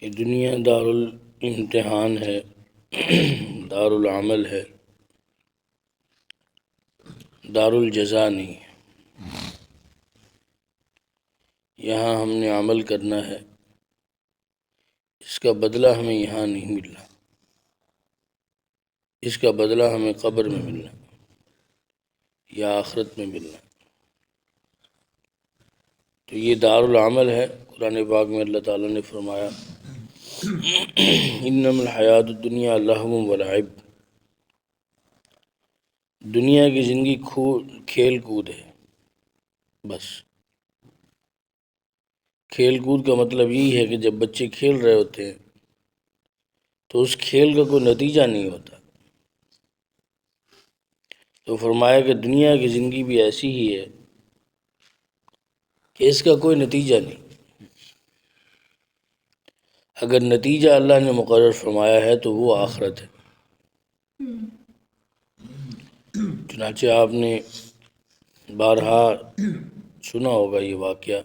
یہ دنیا دار الامتحان ہے، دار العمل ہے، دار الجزا نہیں ہے۔ یہاں ہم نے عمل کرنا ہے، اس کا بدلہ ہمیں یہاں نہیں ملنا، اس کا بدلہ ہمیں قبر میں ملنا یا آخرت میں ملنا۔ تو یہ دار العمل ہے۔ قرآن پاک میں اللہ تعالیٰ نے فرمایا انما الحیات الدنیا لہو و لعب، دنیا کی زندگی کھیل کود ہے، بس۔ کھیل کود کا مطلب یہی ہے کہ جب بچے کھیل رہے ہوتے ہیں تو اس کھیل کا کوئی نتیجہ نہیں ہوتا۔ تو فرمایا کہ دنیا کی زندگی بھی ایسی ہی ہے کہ اس کا کوئی نتیجہ نہیں۔ اگر نتیجہ اللہ نے مقرر فرمایا ہے تو وہ آخرت ہے۔ چنانچہ آپ نے بارہا سنا ہوگا یہ واقعہ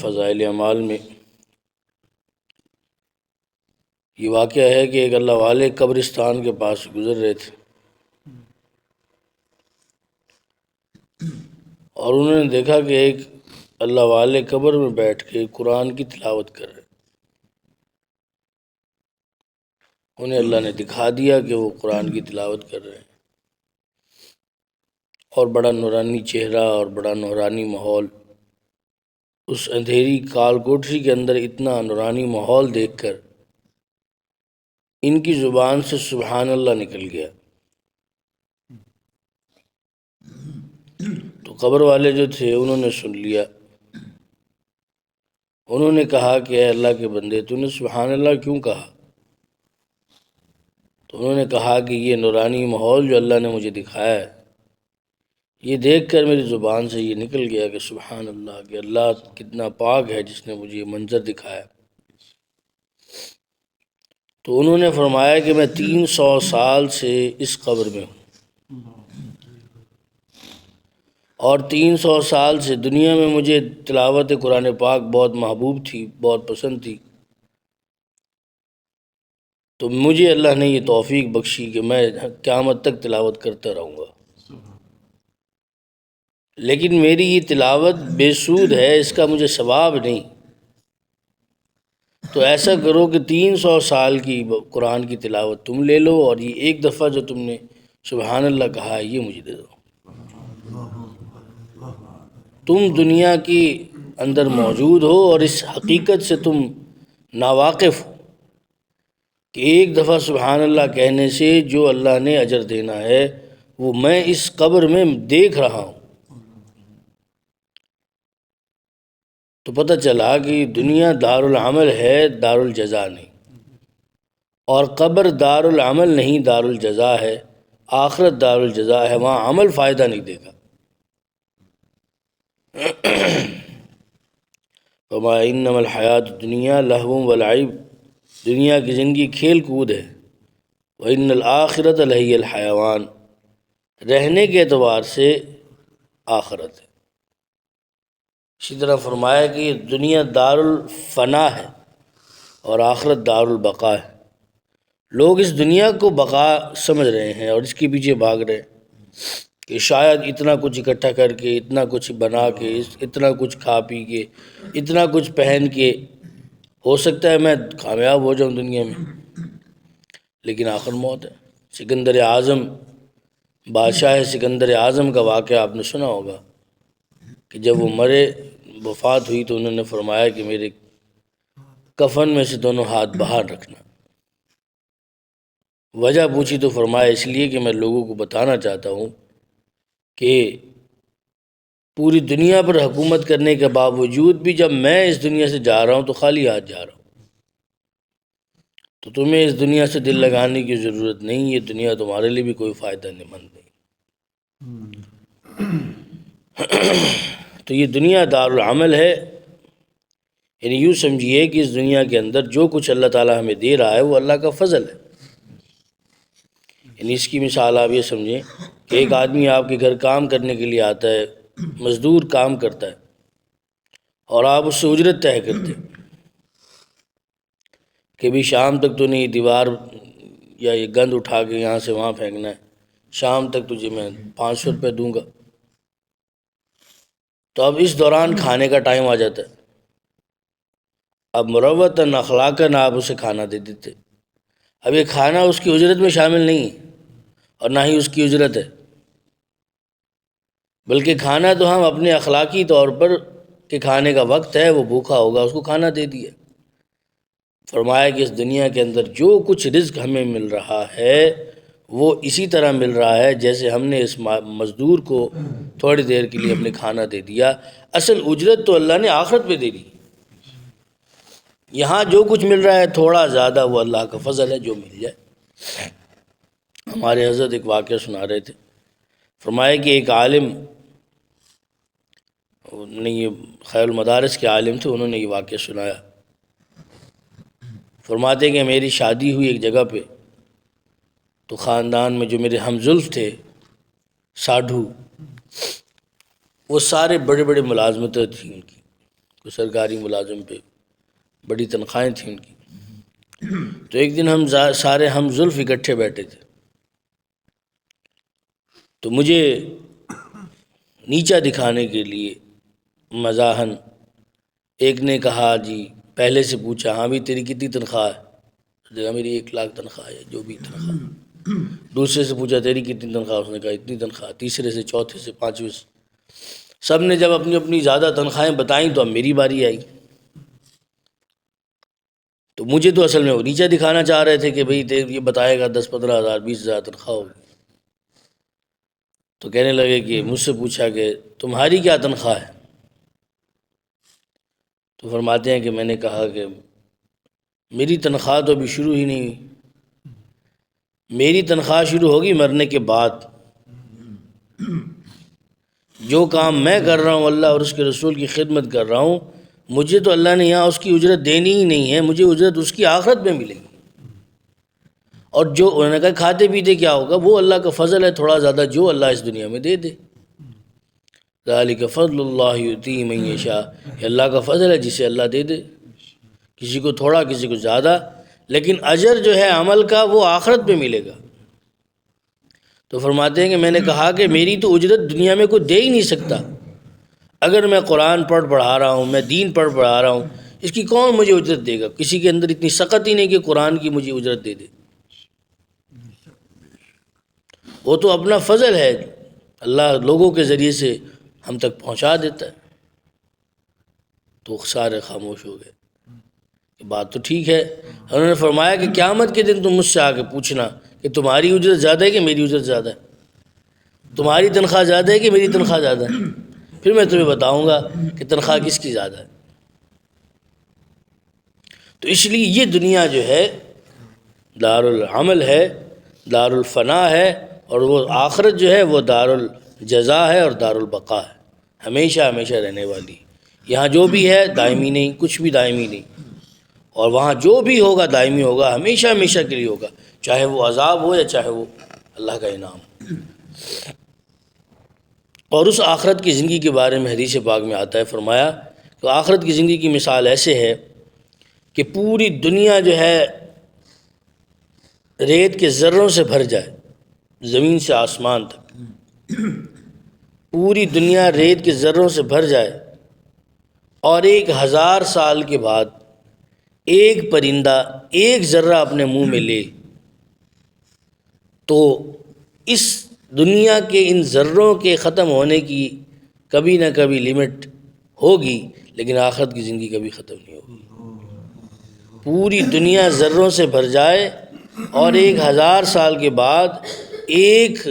فضائل اعمال میں۔ یہ واقعہ ہے کہ ایک اللہ والے قبرستان کے پاس گزر رہے تھے اور انہوں نے دیکھا کہ ایک اللہ والے قبر میں بیٹھ کے قرآن کی تلاوت کر رہے۔ انہیں اللہ نے دکھا دیا کہ وہ قرآن کی تلاوت کر رہے ہیں، اور بڑا نورانی چہرہ اور بڑا نورانی ماحول۔ اس اندھیری کال کوٹری کے اندر اتنا نورانی ماحول دیکھ کر ان کی زبان سے سبحان اللہ نکل گیا۔ تو قبر والے جو تھے انہوں نے سن لیا۔ انہوں نے کہا کہ اے اللہ کے بندے، تو نے سبحان اللہ کیوں کہا؟ تو انہوں نے کہا کہ یہ نورانی ماحول جو اللہ نے مجھے دکھایا ہے، یہ دیکھ کر میری زبان سے یہ نکل گیا کہ سبحان اللہ، کہ اللہ کتنا پاک ہے جس نے مجھے یہ منظر دکھایا۔ تو انہوں نے فرمایا کہ میں 300 سال سے اس قبر میں ہوں، اور 300 سال سے دنیا میں مجھے تلاوت قرآن پاک بہت محبوب تھی، بہت پسند تھی۔ تو مجھے اللہ نے یہ توفیق بخشی کہ میں قیامت تک تلاوت کرتا رہوں گا، لیکن میری یہ تلاوت بے سود ہے، اس کا مجھے ثواب نہیں۔ تو ایسا کرو کہ 300 سال کی قرآن کی تلاوت تم لے لو، اور یہ ایک دفعہ جو تم نے سبحان اللہ کہا ہے یہ مجھے دے دو۔ تم دنیا کی اندر موجود ہو اور اس حقیقت سے تم ناواقف ہو کہ ایک دفعہ سبحان اللہ کہنے سے جو اللہ نے اجر دینا ہے وہ میں اس قبر میں دیکھ رہا ہوں۔ تو پتہ چلا کہ دنیا دار العمل ہے، دار الجزا نہیں، اور قبر دار العمل نہیں، دار الجزا ہے۔ آخرت دار الجزا ہے، وہاں عمل فائدہ نہیں دے گا۔ وما انما الحیات الدنیا لہو و لعب، دنیا کی زندگی کھیل کود ہے۔ وان الآخرۃ لہی الحیوان، رہنے کے اعتبار سے آخرت ہے۔ اسی طرح فرمایا کہ یہ دنیا دار الفنا ہے اور آخرت دار البقا ہے۔ لوگ اس دنیا کو بقا سمجھ رہے ہیں اور اس کے پیچھے بھاگ رہے ہیں کہ شاید اتنا کچھ اکٹھا کر کے، اتنا کچھ بنا کے، اتنا کچھ کھا پی کے، اتنا کچھ پہن کے ہو سکتا ہے میں کامیاب ہو جاؤں دنیا میں، لیکن آخر موت ہے۔ سکندر اعظم، بادشاہ سکندر اعظم کا واقعہ آپ نے سنا ہوگا کہ جب وہ مرے، وفات ہوئی، تو انہوں نے فرمایا کہ میرے کفن میں سے دونوں ہاتھ باہر رکھنا۔ وجہ پوچھی تو فرمایا اس لیے کہ میں لوگوں کو بتانا چاہتا ہوں کہ پوری دنیا پر حکومت کرنے کے باوجود بھی جب میں اس دنیا سے جا رہا ہوں تو خالی ہاتھ جا رہا ہوں۔ تو تمہیں اس دنیا سے دل لگانے کی ضرورت نہیں، یہ دنیا تمہارے لیے بھی کوئی فائدہ مند نہیں۔ تو یہ دنیا دار العمل ہے، یعنی یوں سمجھیے کہ اس دنیا کے اندر جو کچھ اللہ تعالیٰ ہمیں دے رہا ہے وہ اللہ کا فضل ہے۔ یعنی اس کی مثال آپ یہ سمجھیں کہ ایک آدمی آپ کے گھر کام کرنے کے لیے آتا ہے، مزدور کام کرتا ہے، اور آپ اس سے اجرت طے کرتے ہیں۔ کہ بھی شام تک تو نہیں دیوار یا یہ گند اٹھا کے یہاں سے وہاں پھینکنا ہے، شام تک تجھے میں 500 روپے دوں گا۔ تو اب اس دوران کھانے کا ٹائم آ جاتا ہے، اب مروتاً اخلاقاً آپ اسے کھانا دے دیتے۔ اب یہ کھانا اس کی اجرت میں شامل نہیں ہے اور نہ ہی اس کی اجرت ہے، بلکہ کھانا تو ہم اپنے اخلاقی طور پر کہ کھانے کا وقت ہے، وہ بھوکا ہوگا، اس کو کھانا دے دیا۔ فرمایا کہ اس دنیا کے اندر جو کچھ رزق ہمیں مل رہا ہے وہ اسی طرح مل رہا ہے جیسے ہم نے اس مزدور کو تھوڑی دیر کے لیے اپنے کھانا دے دیا۔ اصل اجرت تو اللہ نے آخرت پہ دے دی۔ یہاں جو کچھ مل رہا ہے تھوڑا زیادہ وہ اللہ کا فضل ہے، جو مل جائے۔ ہمارے حضرت ایک واقعہ سنا رہے تھے، فرمایا کہ ایک عالم نے، یہ خیر المدارس کے عالم تھے، انہوں نے یہ واقعہ سنایا۔ فرماتے کہ میری شادی ہوئی ایک جگہ پہ، تو خاندان میں جو میرے ہم زلف تھے ساڈھو، وہ سارے بڑے بڑے ملازمتیں تھیں ان کی، کوئی سرکاری ملازم پہ بڑی تنخواہیں تھیں ان کی۔ تو ایک دن ہم سارے ہم زلف اکٹھے بیٹھے تھے، تو مجھے نیچا دکھانے کے لیے مزاحن ایک نے کہا، جی پہلے سے پوچھا، ہاں بھی تیری کتنی تنخواہ ہے؟ دیکھا میری 1,00,000 تنخواہ ہے، جو بھی تنخواہ۔ دوسرے سے پوچھا تیری کتنی تنخواہ؟ اس نے کہا اتنی تنخواہ۔ تیسرے سے، چوتھے سے، پانچویں سے، سب نے جب اپنی اپنی زیادہ تنخواہیں بتائیں تو اب میری باری آئی۔ تو مجھے تو اصل میں وہ نیچا دکھانا چاہ رہے تھے کہ بھئی یہ بتائے گا 10-15,000 20,000 تنخواہ ہوگی۔ تو کہنے لگے کہ مجھ سے پوچھا کہ تمہاری کیا تنخواہ ہے؟ تو فرماتے ہیں کہ میں نے کہا کہ میری تنخواہ تو ابھی شروع ہی نہیں ہوئی، میری تنخواہ شروع ہوگی مرنے کے بعد۔ جو کام میں کر رہا ہوں اللہ اور اس کے رسول کی خدمت کر رہا ہوں، مجھے تو اللہ نے یہاں اس کی اجرت دینی ہی نہیں ہے، مجھے اجرت اس کی آخرت میں ملے گی۔ اور جو انہوں نے کہا کھاتے پیتے کیا ہوگا، وہ اللہ کا فضل ہے، تھوڑا زیادہ جو اللہ اس دنیا میں دے دے۔ ذالک فضل اللہ یؤتیہ من یشاء، یہ اللہ کا فضل ہے جسے اللہ دے دے، کسی کو تھوڑا کسی کو زیادہ، لیکن اجر جو ہے عمل کا وہ آخرت میں ملے گا۔ تو فرماتے ہیں کہ میں نے کہا کہ میری تو اجرت دنیا میں کوئی دے ہی نہیں سکتا، اگر میں قرآن پڑھا رہا ہوں، میں دین پڑھا رہا ہوں، اس کی کون مجھے اجرت دے گا؟ کسی کے اندر اتنی سخت ہی نہیں کہ قرآن کی مجھے اجرت دے دے، وہ تو اپنا فضل ہے، اللہ لوگوں کے ذریعے سے ہم تک پہنچا دیتا ہے۔ تو سارے خاموش ہو گئے، یہ بات تو ٹھیک ہے۔ انہوں نے فرمایا کہ قیامت کے دن تم مجھ سے آ کے پوچھنا کہ تمہاری اجرت زیادہ ہے کہ میری اجرت زیادہ ہے، تمہاری تنخواہ زیادہ ہے کہ میری تنخواہ زیادہ ہے، پھر میں تمہیں بتاؤں گا کہ تنخواہ کس کی زیادہ ہے۔ تو اس لیے یہ دنیا جو ہے دار العمل ہے، دار الفنا ہے، اور وہ آخرت جو ہے وہ دار الجزا ہے اور دار البقا ہے، ہمیشہ ہمیشہ رہنے والی۔ یہاں جو بھی ہے دائمی نہیں، کچھ بھی دائمی نہیں، اور وہاں جو بھی ہوگا دائمی ہوگا، ہمیشہ ہمیشہ کے لیے ہوگا، چاہے وہ عذاب ہو یا چاہے وہ اللہ کا انعام ہو۔ اور اس آخرت کی زندگی کے بارے میں حدیث پاک میں آتا ہے، فرمایا کہ آخرت کی زندگی کی مثال ایسے ہے کہ پوری دنیا جو ہے ریت کے ذروں سے بھر جائے، زمین سے آسمان تک پوری دنیا ریت کے ذروں سے بھر جائے، اور 1,000 سال کے بعد ایک پرندہ ایک ذرہ اپنے منہ میں لے، تو اس دنیا کے ان ذروں کے ختم ہونے کی کبھی نہ کبھی لمٹ ہوگی، لیکن آخرت کی زندگی کبھی ختم نہیں ہوگی۔ پوری دنیا ذروں سے بھر جائے اور 1,000 سال کے بعد ایک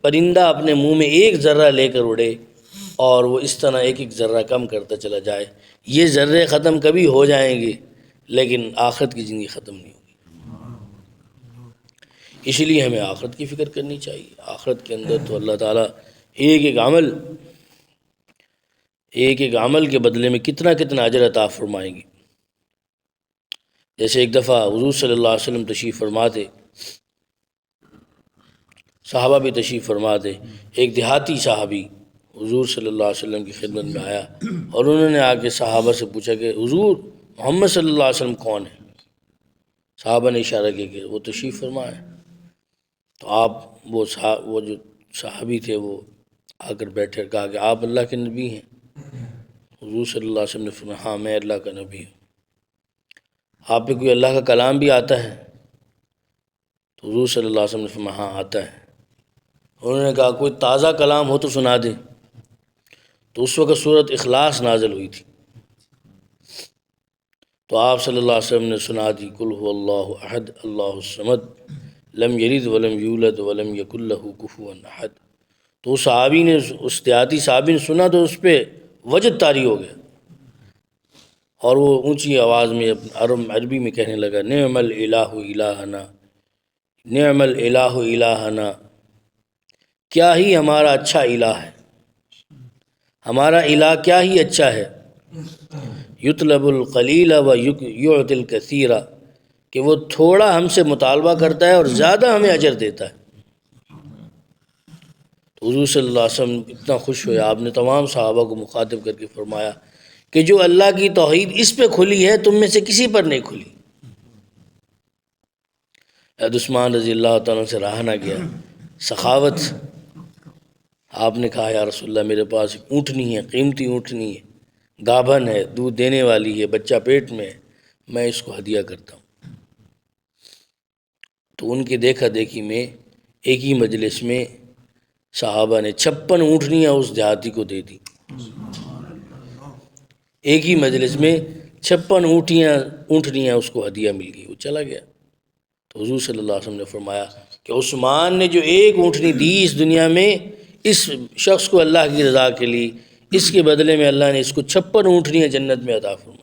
پرندہ اپنے منہ میں ایک ذرہ لے کر اڑے، اور وہ اس طرح ایک ایک ذرہ کم کرتا چلا جائے، یہ ذرے ختم کبھی ہو جائیں گے لیکن آخرت کی زندگی ختم نہیں ہوگی۔ اس لیے ہمیں آخرت کی فکر کرنی چاہیے۔ آخرت کے اندر تو اللہ تعالیٰ ایک ایک عمل کے بدلے میں کتنا کتنا اجر عطا فرمائیں گے۔ جیسے ایک دفعہ حضور صلی اللہ علیہ وسلم تشریف فرماتے، صحابہ بھی تشریف فرماتے، ایک دیہاتی صحابی حضور صلی اللہ علیہ وسلم کی خدمت میں آیا، اور انہوں نے آ کے صحابہ سے پوچھا کہ حضور محمد صلی اللہ علیہ وسلم کون ہے؟ صحابہ نے اشارہ کیا کہ وہ تشریف فرما ہے۔ تو آپ وہ جو صحابی تھے وہ آ کر بیٹھے، کہا کہ آپ اللہ کے نبی ہیں؟ حضور صلی اللہ علیہ وسلم نے فرمایا ہاں میں اللہ کا نبی ہوں۔ آپ پہ کوئی اللہ کا کلام بھی آتا ہے؟ تو حضور صلی اللہ علیہ وسلم نے فرمایا ہاں آتا ہے۔ انہوں نے کہا کوئی تازہ کلام ہو تو سنا دیں۔ تو اس وقت سورۃ اخلاص نازل ہوئی تھی، تو آپ صلی اللہ علیہ وسلم نے سنا دی قل هو اللہ احد اللہ الصمد لم یلد ولم یولد ولم یکن لہ کفوا احد۔ تو اس صحابی نے، اس دیہاتی صحابی نے سنا تو اس پہ وجد طاری ہو گیا، اور وہ اونچی آواز میں عربی میں کہنے لگا نعم الالہ الہنا، نعم الالہ الہنا، کیا ہی ہمارا اچھا الہ ہے، ہمارا الہ کیا ہی اچھا ہے، یطلب القلیل و یعطی الکثیر، کہ وہ تھوڑا ہم سے مطالبہ کرتا ہے اور زیادہ ہمیں اجر دیتا ہے۔ تو حضور صلی اللہ علیہ وسلم اتنا خوش ہوئے، آپ نے تمام صحابہ کو مخاطب کر کے فرمایا کہ جو اللہ کی توحید اس پہ کھلی ہے تم میں سے کسی پر نہیں کھلی۔ حضرت عثمان رضی اللہ تعالیٰ سے رہا نہ گیا، سخاوت۔ آپ نے کہا یا رسول اللہ میرے پاس ایک اونٹنی ہے، قیمتی اونٹنی ہے، گابھن ہے، دودھ دینے والی ہے، بچہ پیٹ میں ہے، میں اس کو ہدیہ کرتا ہوں۔ تو ان کی دیکھا دیکھی میں ایک ہی مجلس میں صحابہ نے 56 اونٹنیاں اس دیہاتی کو دے دی۔ ایک ہی مجلس میں 56 اونٹنیاں اس کو ہدیہ مل گئی، وہ چلا گیا۔ تو حضور صلی اللہ علیہ وسلم نے فرمایا کہ عثمان نے جو ایک اونٹنی دی اس دنیا میں اس شخص کو اللہ کی رضا کے لیے، اس کے بدلے میں اللہ نے اس کو 56 اونٹنیاں جنت میں عطا فرمائی۔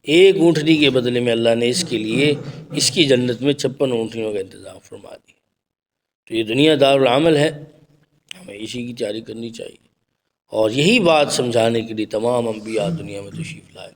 ایک اونٹنی کے بدلے میں اللہ نے اس کے لیے اس کی جنت میں 56 اونٹنیوں کا انتظام فرما دیا۔ تو یہ دنیا دار العمل ہے، ہمیں اسی کی تیاری کرنی چاہیے، اور یہی بات سمجھانے کے لیے تمام انبیاء دنیا میں تشریف لائے۔